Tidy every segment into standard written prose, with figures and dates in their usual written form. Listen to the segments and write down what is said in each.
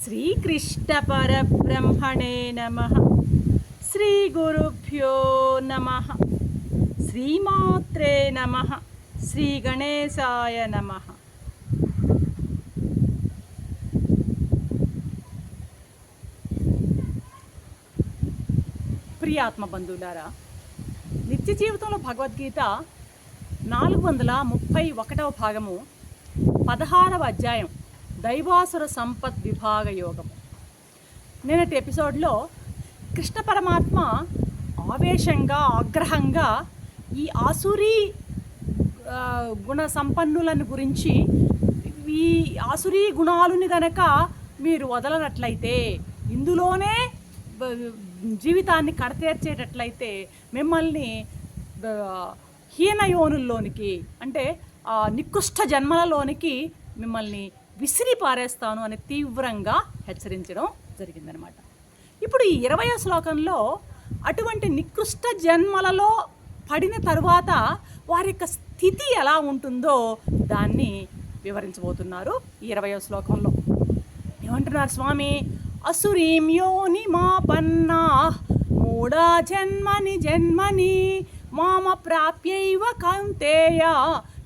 శ్రీకృష్ణ పరబ్రహ్మణే నమః. శ్రీ గురుభ్యో నమః. శ్రీమాత్రే నమః. శ్రీ గణేశాయ నమః. ప్రియాత్మ బంధువులారా, నిత్య జీవితంలో భగవద్గీత 431వ భాగము 16వ అధ్యాయం దైవాసుర సంపత్ విభాగ యోగం. నేనటి ఎపిసోడ్లో కృష్ణ పరమాత్మ ఆవేశంగా ఆగ్రహంగా ఈ ఆసురీ గుణ సంపన్నులను గురించి, ఈ ఆసురీ గుణాలని గనక మీరు వదలనట్లయితే, ఇందులోనే జీవితాన్ని కడతేర్చేటట్లయితే మిమ్మల్ని హీనయోనుల్లోనికి, అంటే నికృష్ట జన్మలలోనికి మిమ్మల్ని విసిరి పారేస్తాను అని తీవ్రంగా హెచ్చరించడం జరిగిందనమాట. ఇప్పుడు ఈ 20వ శ్లోకంలో అటువంటి నికృష్ట జన్మలలో పడిన తరువాత వారి యొక్క స్థితి ఎలా ఉంటుందో దాన్ని వివరించబోతున్నారు ఈ 20వ శ్లోకంలో. ఏమంటున్నారు స్వామి? అసురీం యోని మాపన్నా మూఢా జన్మని జన్మని మామ ప్రాప్యైవ కౌంతేయ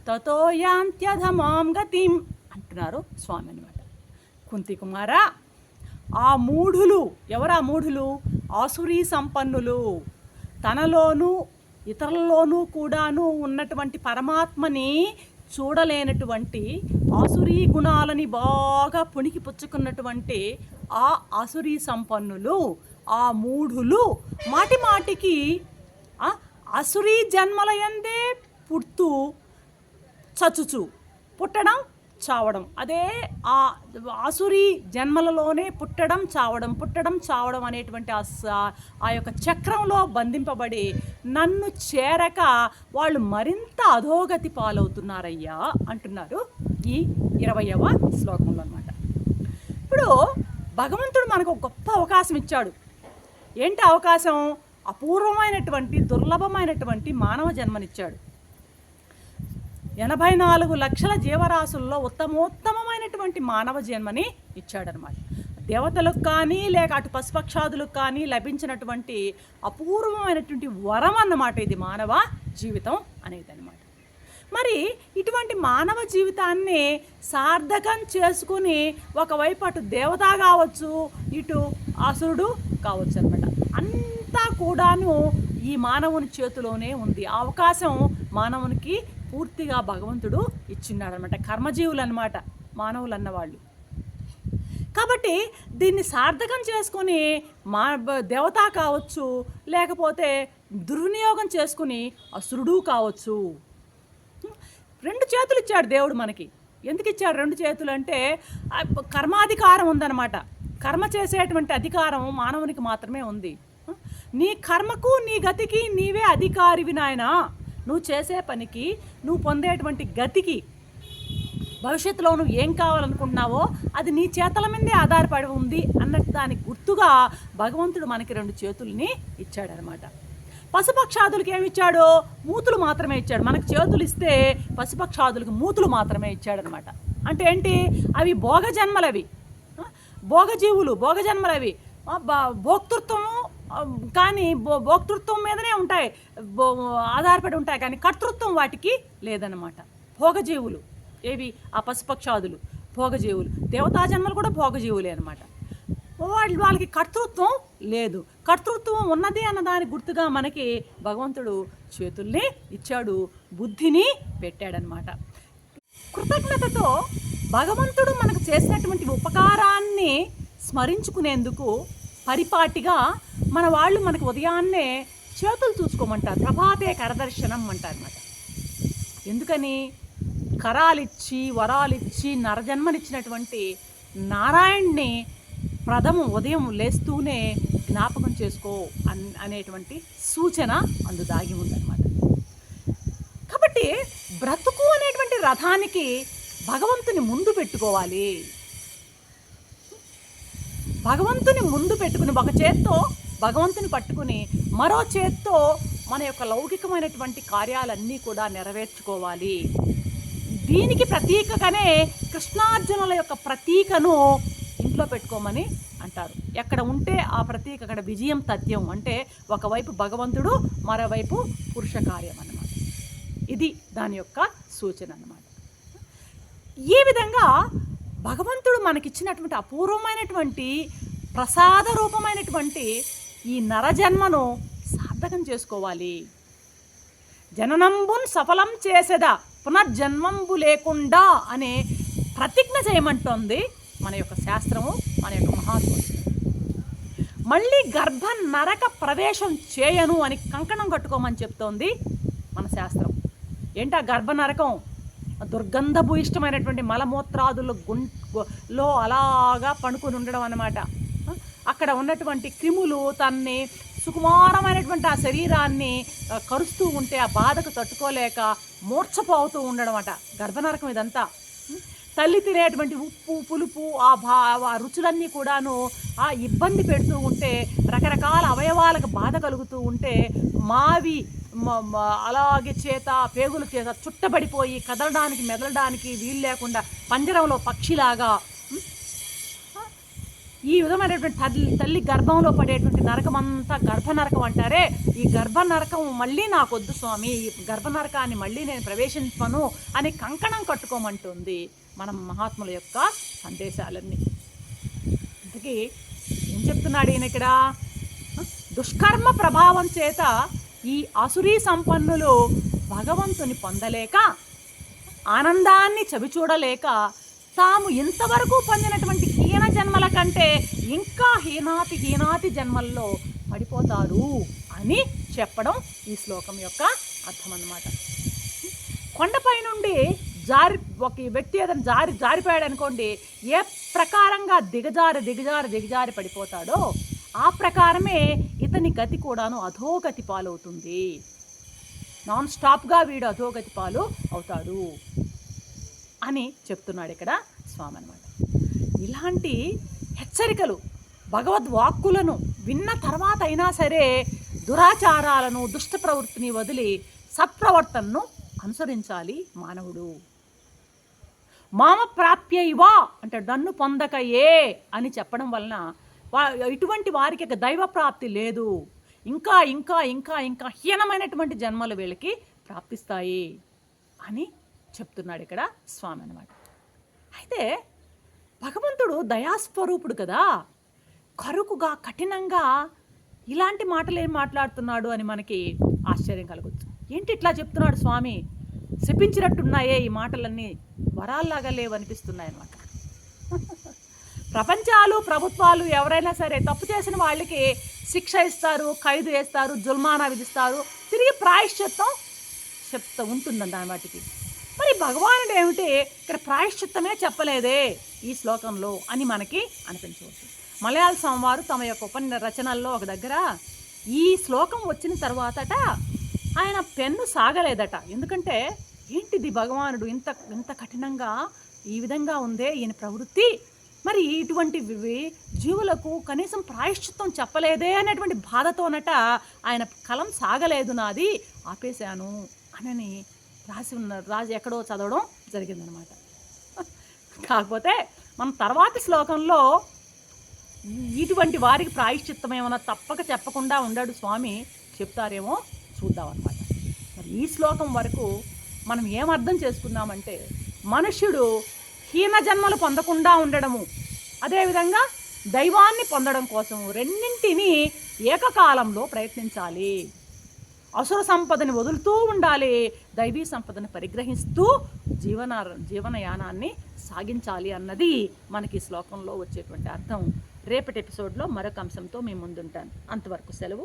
తతో యాంత్యధమాం గతిం అంటున్నారు స్వామి అనమాట. కుంతి కుమారా, ఆ మూఢులు ఎవరు? ఆ మూఢులు ఆసురీ సంపన్నులు, తనలోనూ ఇతరులలోనూ కూడాను ఉన్నటువంటి పరమాత్మని చూడలేనటువంటి ఆసురీ గుణాలని బాగా పుణికి పుచ్చుకున్నటువంటి ఆ ఆసురీ సంపన్నులు, ఆ మూఢులు మాటి మాటికి ఆసురీ జన్మలయందే పుడుతూ చచ్చుచు, పుట్టడం చావడం, అదే ఆ ఆసురీ జన్మలలోనే పుట్టడం చావడం అనేటువంటి ఆ యొక్క చక్రంలో బంధింపబడి నన్ను చేరక వాళ్ళు మరింత అధోగతి పాలవుతున్నారయ్యా అంటున్నారు ఈ 20వ శ్లోకంలో అన్నమాట. ఇప్పుడు భగవంతుడు మనకు ఒక గొప్ప అవకాశం ఇచ్చాడు. ఏంటి అవకాశం? అపూర్వమైనటువంటి దుర్లభమైనటువంటి మానవ జన్మనిచ్చాడు. 84 లక్షల జీవరాశుల్లో ఉత్తమోత్తమైనటువంటి మానవ జన్మని ఇచ్చాడనమాట. దేవతలకు కానీ లేక అటు పశుపక్షాదులకు కానీ లభించినటువంటి అపూర్వమైనటువంటి వరం అన్నమాట ఇది మానవ జీవితం అనేది అనమాట. మరి ఇటువంటి మానవ జీవితాన్ని సార్థకం చేసుకుని ఒకవైపు అటు దేవత కావచ్చు, ఇటు అసురుడు కావచ్చు అనమాట. అంతా కూడాను ఈ మానవుని చేతిలోనే ఉంది. ఆ అవకాశం మానవునికి పూర్తిగా భగవంతుడు ఇచ్చిన్నాడనమాట. కర్మజీవులు అన్నమాట మానవులు అన్నవాళ్ళు. కాబట్టి దీన్ని సార్థకం చేసుకొని దేవత కావచ్చు, లేకపోతే దుర్వినియోగం చేసుకుని అసురుడు కావచ్చు. 2 చేతులు ఇచ్చాడు దేవుడు మనకి. ఎందుకు ఇచ్చాడు 2 చేతులు అంటే, కర్మాధికారం ఉందన్నమాట. కర్మ చేసేటువంటి అధికారం మానవునికి మాత్రమే ఉంది. నీ కర్మకు నీ గతికి నీవే అధికారివి నాయనా. నువ్వు చేసే పనికి, నువ్వు పొందేటువంటి గతికి, భవిష్యత్తులో నువ్వు ఏం కావాలనుకుంటున్నావో అది నీ చేతల మీదే ఆధారపడి ఉంది అన్నట్టు దానికి గుర్తుగా భగవంతుడు మనకి 2 చేతుల్ని ఇచ్చాడనమాట. పశుపక్షాదులకు ఏమి ఇచ్చాడు? మూతులు మాత్రమే ఇచ్చాడు. మనకు చేతులు ఇస్తే పశుపక్షాదులకు మూతులు మాత్రమే ఇచ్చాడనమాట. అంటే ఏంటి? అవి భోగజన్మలవి, భోగజీవులు, భోగజన్మలవి. భోక్తృత్వం కానీ భోక్తృత్వం మీదనే ఉంటాయి, ఆధారపడి ఉంటాయి, కానీ కర్తృత్వం వాటికి లేదన్నమాట. భోగజీవులు ఏవి? ఆ పశుపక్షాదులు భోగజీవులు. దేవతా జన్మలు కూడా భోగజీవులే అనమాట. వాళ్ళకి కర్తృత్వం లేదు. కర్తృత్వం ఉన్నది అన్న దానికి గుర్తుగా మనకి భగవంతుడు చేతుల్ని ఇచ్చాడు, బుద్ధిని పెట్టాడనమాట. కృతజ్ఞతతో భగవంతుడు మనకు చేసినటువంటి ఉపకారాన్ని స్మరించుకునేందుకు పరిపాటిగా మన వాళ్ళు మనకు ఉదయాన్నే చేతులు చూసుకోమంటారు. ప్రభాతే కరదర్శనం అంటారన్నమాట. ఎందుకని? కరాలిచ్చి వరాలిచ్చి నరజన్మనిచ్చినటువంటి నారాయణ్ణి ప్రథమం ఉదయం లేస్తూనే జ్ఞాపకం చేసుకో అనేటువంటి సూచన అందు దాగి ఉందన్నమాట. కాబట్టి బ్రతుకు అనేటువంటి రథానికి భగవంతుని ముందు పెట్టుకోవాలి. భగవంతుని ముందు పెట్టుకుని ఒక చేత్తో భగవంతుని పట్టుకుని మరో చేత్తో మన యొక్క లౌకికమైనటువంటి కార్యాలన్నీ కూడా నెరవేర్చుకోవాలి. దీనికి ప్రతీకగానే కృష్ణార్జునుల యొక్క ప్రతీకను ఇంట్లో పెట్టుకోమని అంటారు. ఎక్కడ ఉంటే ఆ ప్రతీక అక్కడ విజయం తథ్యం. అంటే ఒకవైపు భగవంతుడు, మరోవైపు పురుష కార్యం అన్నమాట. ఇది దాని యొక్క సూచన అన్నమాట. ఈ విధంగా భగవంతుడు మనకిచ్చినటువంటి అపూర్వమైనటువంటి ప్రసాద రూపమైనటువంటి ఈ నరజన్మను సార్థకం చేసుకోవాలి. జననంబున్ సఫలం చేసేదా పునర్జన్మంబు లేకుండా అనే ప్రతిజ్ఞ చేయమంటోంది మన యొక్క శాస్త్రము, మన యొక్క మహాత్ములు. మళ్ళీ గర్భ నరక ప్రవేశం చేయను అని కంకణం కట్టుకోమని చెప్తోంది మన శాస్త్రం. ఏంటా గర్భ నరకం? దుర్గంధభూయిష్టమైనటువంటి మలమూత్రాదుల లో అలాగా పడుకొని ఉండడం అన్నమాట. అక్కడ ఉన్నటువంటి క్రిములు తన్ని సుకుమారమైనటువంటి ఆ శరీరాన్ని కరుస్తూ ఉంటే ఆ బాధకు తట్టుకోలేక మూర్ఛపోతూ ఉండడం అట గర్భనరకం ఇదంతా. తల్లి తినేటువంటి ఉప్పు పులుపు ఆ రుచులన్నీ కూడాను ఆ ఇబ్బంది పెడుతూ ఉంటే, రకరకాల అవయవాలకు బాధ కలుగుతూ ఉంటే, మావి అలాగే చేత పేగుల చేత చుట్టబడిపోయి కదలడానికి మెదలడానికి వీలు లేకుండా పంజరంలో పక్షిలాగా ఈ విధమైనటువంటి తల్లి గర్భంలో పడేటువంటి నరకమంతా గర్భనరకం అంటారే. ఈ గర్భనరకం మళ్ళీ నాకొద్దు స్వామి, ఈ గర్భనరకాన్ని మళ్ళీ నేను ప్రవేశించను అని కంకణం కట్టుకోమంటుంది మనం మహాత్ముల యొక్క సందేశాలన్నీ. అందుకే ఏం చెప్తున్నాడు ఈయన ఇక్కడ? దుష్కర్మ ప్రభావం చేత ఈ అసురీ సంపన్నులు భగవంతుని పొందలేక, ఆనందాన్ని చవిచూడలేక, తాము ఇంతవరకు పొందినటువంటి హీన జన్మల కంటే ఇంకా హీనాతి జన్మల్లో పడిపోతారు అని చెప్పడం ఈ శ్లోకం యొక్క అర్థం అన్నమాట. కొండపై నుండి ఒక వ్యక్తి ఏదైనా జారిపోయాడు అనుకోండి, ఏ ప్రకారంగా దిగజారి పడిపోతాడో ఆ ప్రకారమే ఇతని గతి కూడాను అధోగతి పాలవుతుంది. నాన్ స్టాప్గా వీడు అధోగతి పాలు అవుతాడు అని చెప్తున్నాడు ఇక్కడ స్వామి అన్నమాట. ఇలాంటి హెచ్చరికలు భగవద్వాక్కులను విన్న తర్వాత అయినా సరే దురాచారాలను, దుష్ట ప్రవృత్తిని వదిలి సత్ప్రవర్తనను అనుసరించాలి మానవుడు. మామ ప్రాప్యైవా అంటే నన్ను పొందకయే అని చెప్పడం వలన ఇటువంటి వారికి దైవ ప్రాప్తి లేదు, ఇంకా ఇంకా ఇంకా ఇంకా హీనమైనటువంటి జన్మలు వీళ్ళకి ప్రాప్తిస్తాయి అని చెప్తున్నాడు ఇక్కడ స్వామి అన్నమాట. అయితే భగవంతుడు దయాస్వరూపుడు కదా, కరుకుగా కఠినంగా ఇలాంటి మాటలు ఏం మాట్లాడుతున్నాడు అని మనకి ఆశ్చర్యం కలగచ్చు. ఏంటి ఇట్లా చెప్తున్నాడు స్వామి? శపించినట్టున్నాయే ఈ మాటలన్నీ, వరాల్లాగా లేవనిపిస్తున్నాయి అన్నమాట. ప్రపంచాలు, ప్రభుత్వాలు ఎవరైనా సరే తప్పు చేసిన వాళ్ళకి శిక్ష ఇస్తారు, ఖైదు వేస్తారు, జుల్మానా విధిస్తారు, తిరిగి ప్రాయశ్చిత్తం చెప్తూ ఉంటుందండి దాని వాటికి. మరి భగవానుడు ఏమిటి ఇక్కడ ప్రాయశ్చిత్తమే చెప్పలేదే ఈ శ్లోకంలో అని మనకి అనిపించవచ్చు. మలయాళ స్వామి వారు తమ యొక్క రచనల్లో ఒక దగ్గర ఈ శ్లోకం వచ్చిన తర్వాతట ఆయన పెన్ను సాగలేదట. ఎందుకంటే ఏంటిది భగవానుడు ఇంత కఠినంగా ఈ విధంగా ఉందే ఈయన ప్రవృత్తి, మరి ఇటువంటి జీవులకు కనీసం ప్రాయశ్చిత్తం చెప్పలేదే అనేటువంటి బాధతోనట ఆయన కలం సాగలేదు, నాది ఆపేశాను అని రాసి ఎక్కడో చదవడం జరిగిందనమాట. కాకపోతే మన తర్వాతి శ్లోకంలో ఇటువంటి వారికి ప్రాయశ్చిత్తం ఏమైనా తప్పక చెప్పకుండా ఉండడు స్వామి, చెప్తారేమో చూద్దామన్నమాట. మరి ఈ శ్లోకం వరకు మనం ఏమర్థం చేసుకున్నామంటే మనుష్యుడు హీన జన్మలు పొందకుండా ఉండడము, అదేవిధంగా దైవాన్ని పొందడం కోసం రెండింటినీ ఏకకాలంలో ప్రయత్నించాలి. అసుర సంపదని వదులుతూ ఉండాలి, దైవీ సంపదను పరిగ్రహిస్తూ జీవనయానాన్ని సాగించాలి అన్నది మనకి శ్లోకంలో వచ్చేటువంటి అర్థం. రేపటి ఎపిసోడ్లో మరొక అంశంతో మీ ముందుంటాను. అంతవరకు సెలవు.